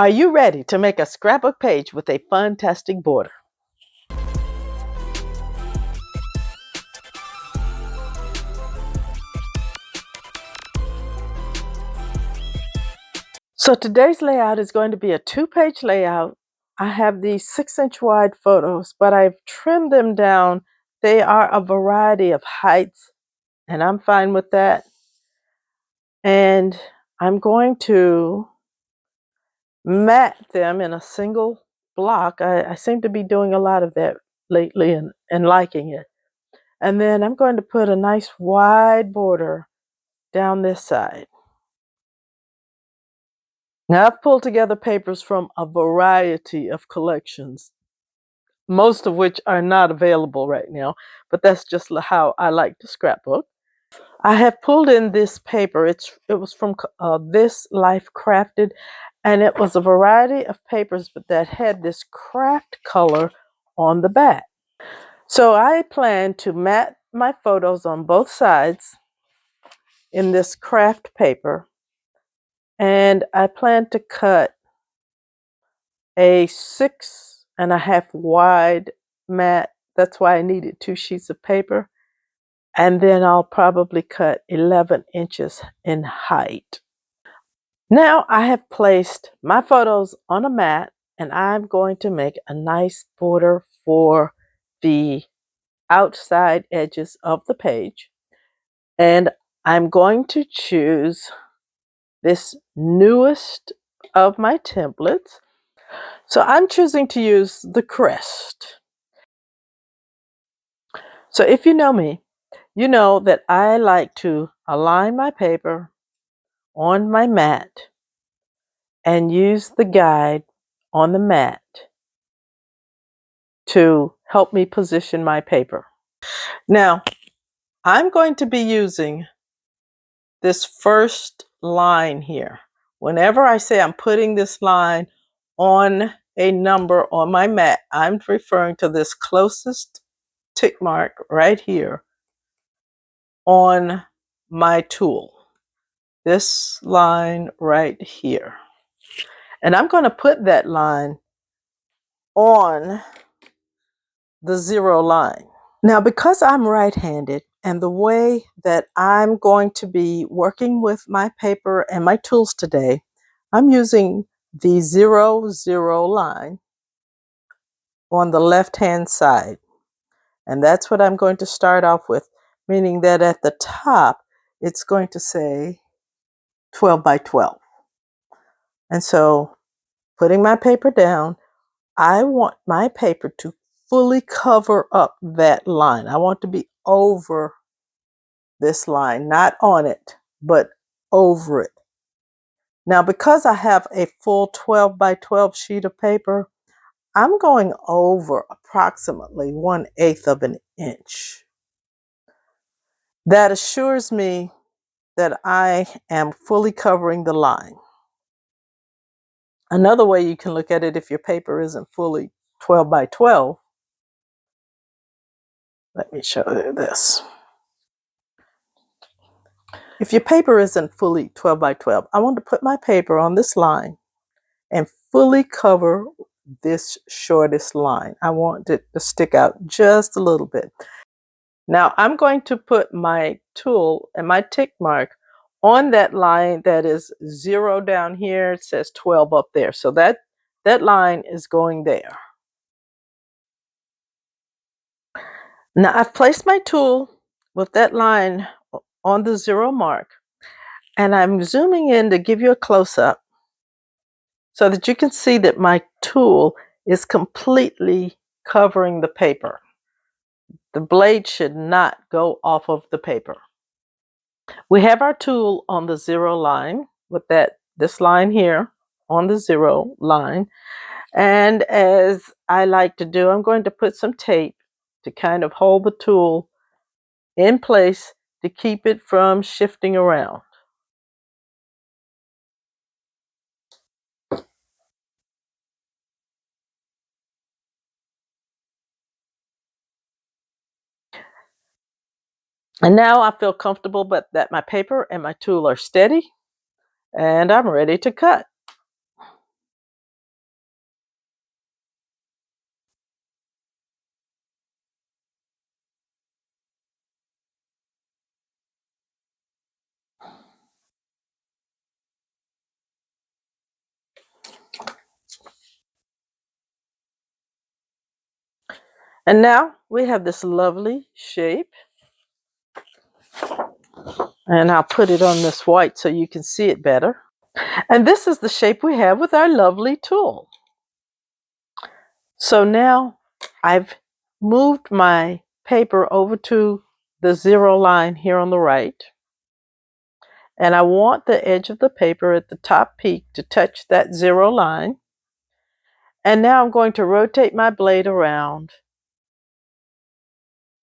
Are you ready to make a scrapbook page with a fantastic border? So today's layout is going to be a 2-page layout. I have these 6-inch wide photos, but I've trimmed them down. They are a variety of heights, and I'm fine with that. And I'm going to mat them in a single block. I seem to be doing a lot of that lately and liking it. And then I'm going to put a nice wide border down this side. Now, I've pulled together papers from a variety of collections, most of which are not available right now, but that's just how I like to scrapbook. I have pulled in this paper. It was from This Life Crafted, and it was a variety of papers, but that had this craft color on the back. So I plan to mat my photos on both sides in this craft paper, and I plan to cut a 6.5 wide mat. That's why I needed 2 sheets of paper. And then I'll probably cut 11 inches in height. Now I have placed my photos on a mat, and I'm going to make a nice border for the outside edges of the page. And I'm going to choose this newest of my templates. So I'm choosing to use the Crest. So if you know me, you know that I like to align my paper on my mat and use the guide on the mat to help me position my paper. Now, I'm going to be using this first line here. Whenever I say I'm putting this line on a number on my mat, I'm referring to this closest tick mark right here on my tool. This line right here. And I'm going to put that line on the 0 line. Now, because I'm right-handed, and the way that I'm going to be working with my paper and my tools today, I'm using the 0 line on the left-hand side. And that's what I'm going to start off with, meaning that at the top, it's going to say 12 by 12. And so, putting my paper down, I want my paper to fully cover up that line. I want to be over this line, not on it, but over it. Now, because I have a full 12 by 12 sheet of paper, I'm going over approximately 1/8 of an inch. That assures me that I am fully covering the line. Another way you can look at it, if your paper isn't fully 12 by 12, let me show you this. If your paper isn't fully 12 by 12, I want to put my paper on this line and fully cover this shortest line. I want it to stick out just a little bit. Now I'm going to put my tool and my tick mark on that line that is 0 down here. It says 12 up there. So that line is going there. Now I've placed my tool with that line on the 0 mark, and I'm zooming in to give you a close-up so that you can see that my tool is completely covering the paper. The blade should not go off of the paper. We have our tool on the 0 line with this line here on the 0 line. And as I like to do, I'm going to put some tape to kind of hold the tool in place to keep it from shifting around. And now I feel comfortable that my paper and my tool are steady, and I'm ready to cut. And now we have this lovely shape. And I'll put it on this white so you can see it better. And this is the shape we have with our lovely tool. So now I've moved my paper over to the 0 line here on the right. And I want the edge of the paper at the top peak to touch that 0 line. And now I'm going to rotate my blade around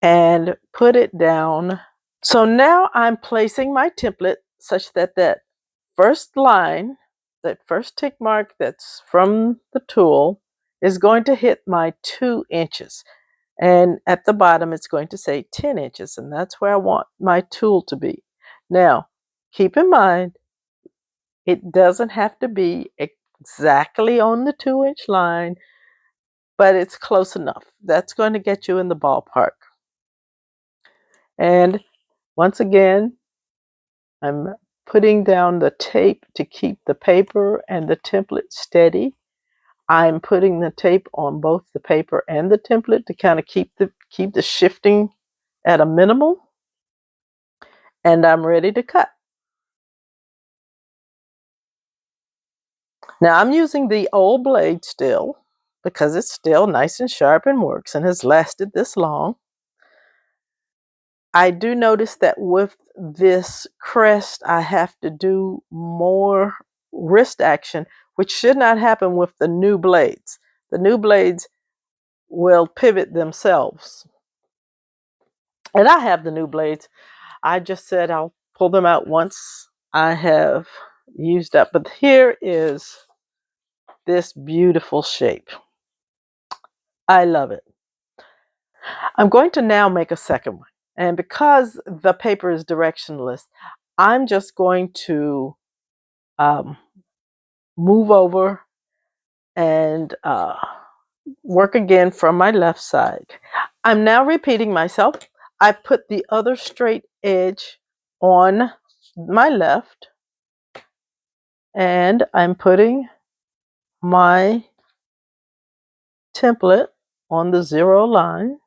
and put it down. So now I'm placing my template such that that first line, that first tick mark that's from the tool, is going to hit my 2 inches. And at the bottom, it's going to say 10 inches, and that's where I want my tool to be. Now, keep in mind, it doesn't have to be exactly on the 2-inch line, but it's close enough. That's going to get you in the ballpark. And once again, I'm putting down the tape to keep the paper and the template steady. I'm putting the tape on both the paper and the template to kind of keep the shifting at a minimum. And I'm ready to cut. Now I'm using the old blade still because it's still nice and sharp and works and has lasted this long. I do notice that with this Crest, I have to do more wrist action, which should not happen with the new blades. The new blades will pivot themselves. And I have the new blades. I just said I'll pull them out once I have used up. But here is this beautiful shape. I love it. I'm going to now make a second one. And because the paper is directionless, I'm just going to move over and work again from my left side. I'm now repeating myself. I put the other straight edge on my left, and I'm putting my template on the 0 line.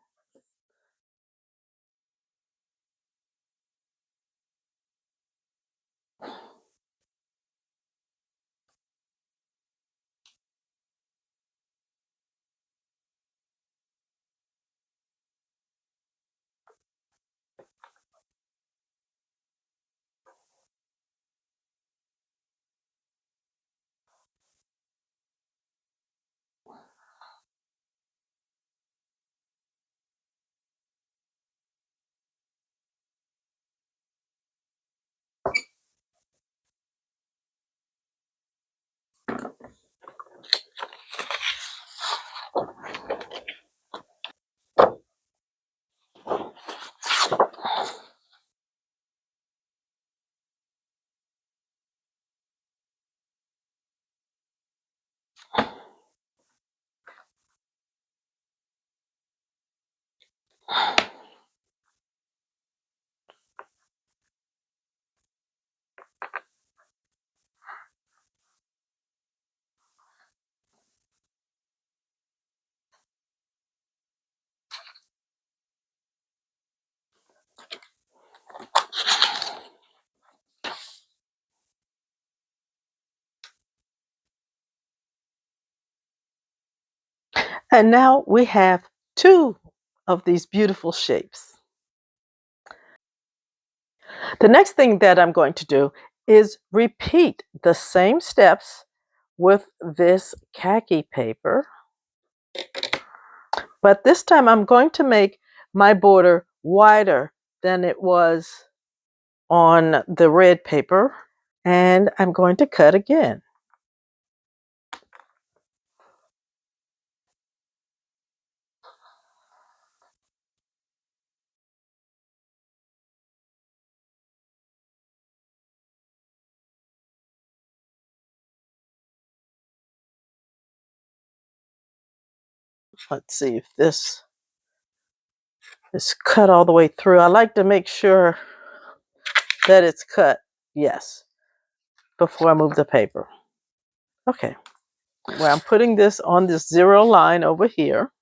And now we have 2 of these beautiful shapes. The next thing that I'm going to do is repeat the same steps with this khaki paper. But this time I'm going to make my border wider than it was on the red paper. And I'm going to cut again. Let's see if this is cut all the way through. I like to make sure that it's cut, yes, before I move the paper. Okay, well, I'm putting this on this 0 line over here.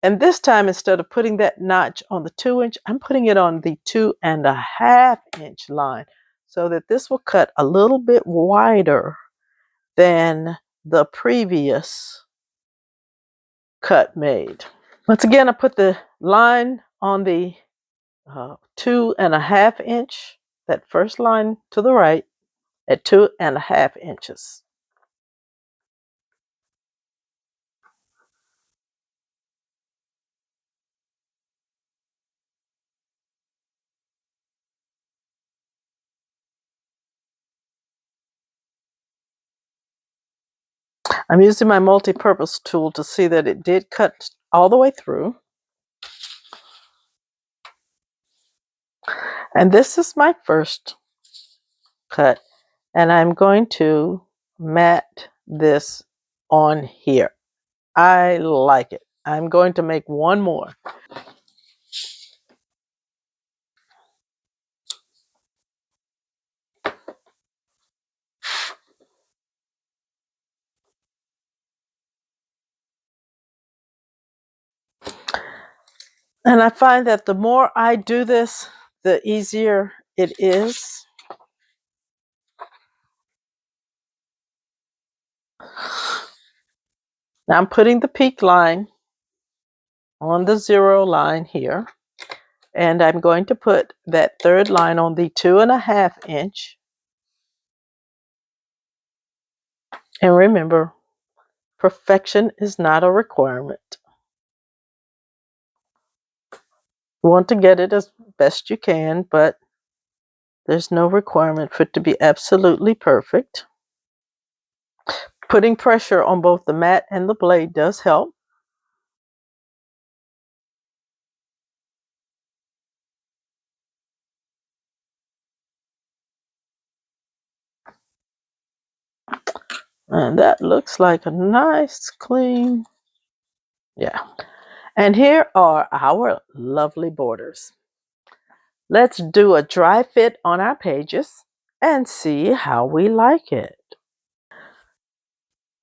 And this time, instead of putting that notch on the 2-inch, I'm putting it on the 2.5-inch line so that this will cut a little bit wider than the previous cut made. Once again, I put the line on the 2.5-inch, that first line to the right, at 2.5 inches. I'm using my multi-purpose tool to see that it did cut all the way through. And this is my first cut, and I'm going to mat this on here. I like it. I'm going to make one more. And I find that the more I do this, the easier it is. Now I'm putting the peak line on the 0 line here. And I'm going to put that third line on the 2.5-inch. And remember, perfection is not a requirement. You want to get it as best you can, but there's no requirement for it to be absolutely perfect. Putting pressure on both the mat and the blade does help. And that looks like a nice, clean, yeah. And here are our lovely borders. Let's do a dry fit on our pages and see how we like it.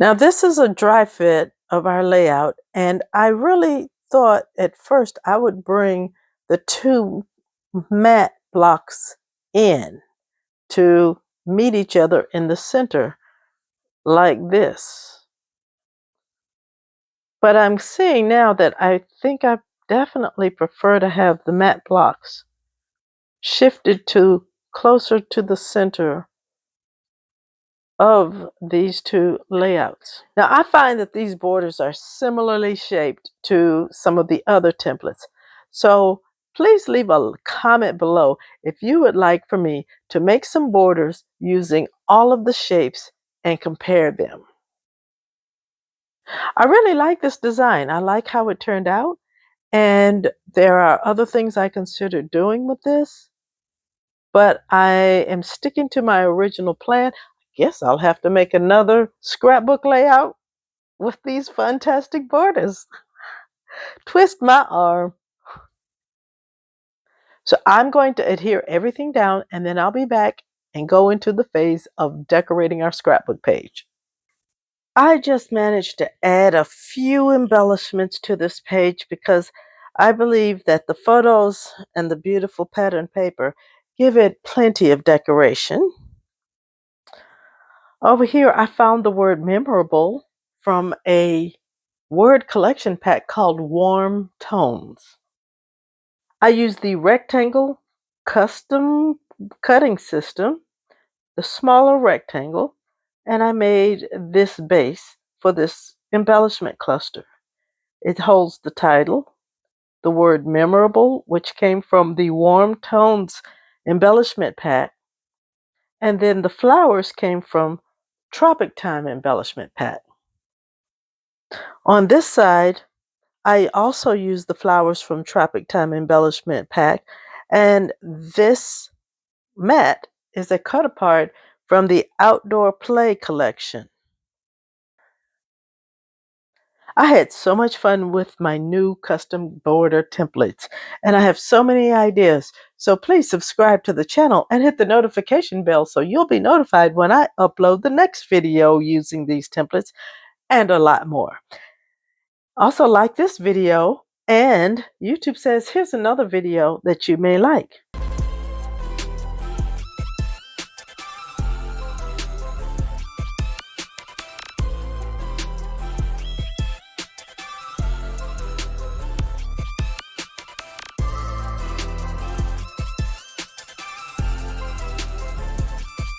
Now this is a dry fit of our layout, and I really thought at first I would bring the two mat blocks in to meet each other in the center like this. But I'm seeing now that I think I definitely prefer to have the mat blocks shifted to closer to the center of these two layouts. Now I find that these borders are similarly shaped to some of the other templates. So please leave a comment below if you would like for me to make some borders using all of the shapes and compare them. I really like this design. I like how it turned out, and there are other things I consider doing with this, but I am sticking to my original plan. Guess I'll have to make another scrapbook layout with these fantastic borders. Twist my arm. So I'm going to adhere everything down, and then I'll be back and go into the phase of decorating our scrapbook page. I just managed to add a few embellishments to this page because I believe that the photos and the beautiful pattern paper give it plenty of decoration. Over here, I found the word memorable from a word collection pack called Warm Tones. I used the rectangle custom cutting system, the smaller rectangle, and I made this base for this embellishment cluster. It holds the title, the word memorable, which came from the Warm Tones embellishment pack, and then the flowers came from Tropic Time embellishment pack. On this side, I also used the flowers from Tropic Time embellishment pack, and this mat is a cut apart from the Outdoor Play collection. I had so much fun with my new custom border templates, and I have so many ideas. So please subscribe to the channel and hit the notification bell so you'll be notified when I upload the next video using these templates and a lot more. Also, like this video And YouTube says, here's another video that you may like.